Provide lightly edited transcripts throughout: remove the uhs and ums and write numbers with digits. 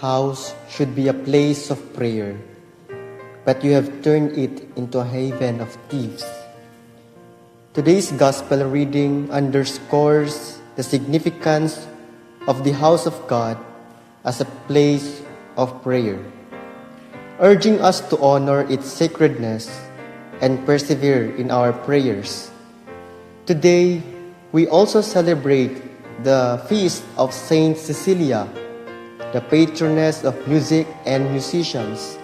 house should be a place of prayer, but you have turned it into a haven of thieves. Today's gospel reading underscores the significance of the house of God as a place of prayer, urging us to honor its sacredness and persevere in our prayers. Today, we also celebrate the feast of Saint Cecilia, the patroness of music and musicians,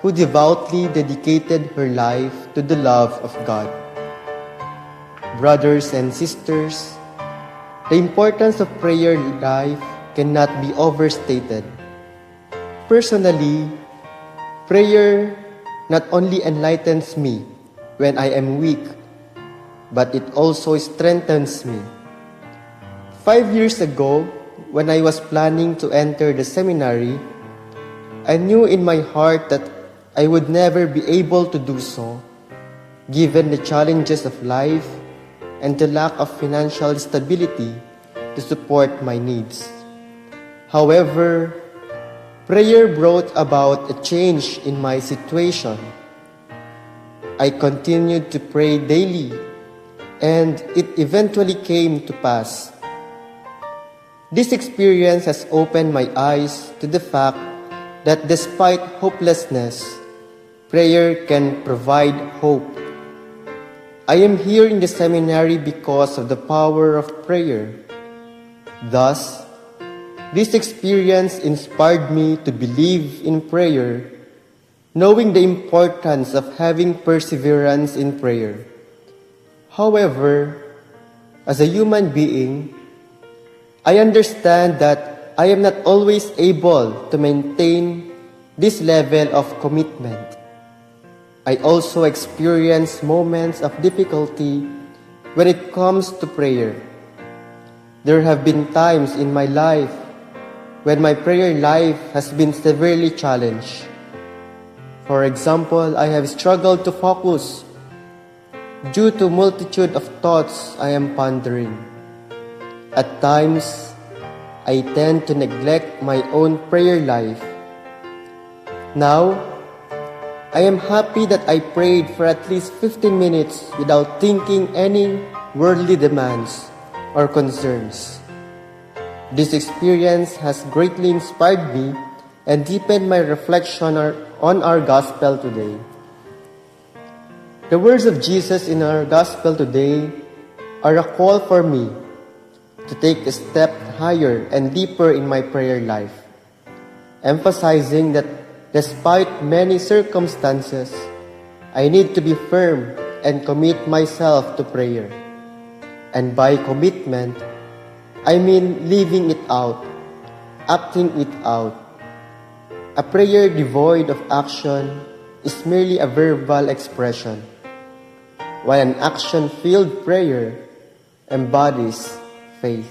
who devoutly dedicated her life to the love of God. Brothers and sisters, the importance of prayer life cannot be overstated. Personally, prayer not only enlightens me when I am weak, but it also strengthens me. 5 years ago, when I was planning to enter the seminary, I knew in my heart that I would never be able to do so, given the challenges of life and the lack of financial stability to support my needs. However, prayer brought about a change in my situation. I continued to pray daily, and it eventually came to pass. This experience has opened my eyes to the fact that despite hopelessness, prayer can provide hope. I am here in the seminary because of the power of prayer. Thus, this experience inspired me to believe in prayer, knowing the importance of having perseverance in prayer. However, as a human being, I understand that I am not always able to maintain this level of commitment. I also experience moments of difficulty when it comes to prayer. There have been times in my life when my prayer life has been severely challenged. For example, I have struggled to focus due to multitude of thoughts I am pondering. At times, I tend to neglect my own prayer life. Now, I am happy that I prayed for at least 15 minutes without thinking any worldly demands or concerns. This experience has greatly inspired me and deepened my reflection on our gospel today. The words of Jesus in our gospel today are a call for me to take a step higher and deeper in my prayer life, emphasizing that despite many circumstances, I need to be firm and commit myself to prayer. And by commitment, I mean living it out, acting it out. A prayer devoid of action is merely a verbal expression, while an action-filled prayer embodies faith.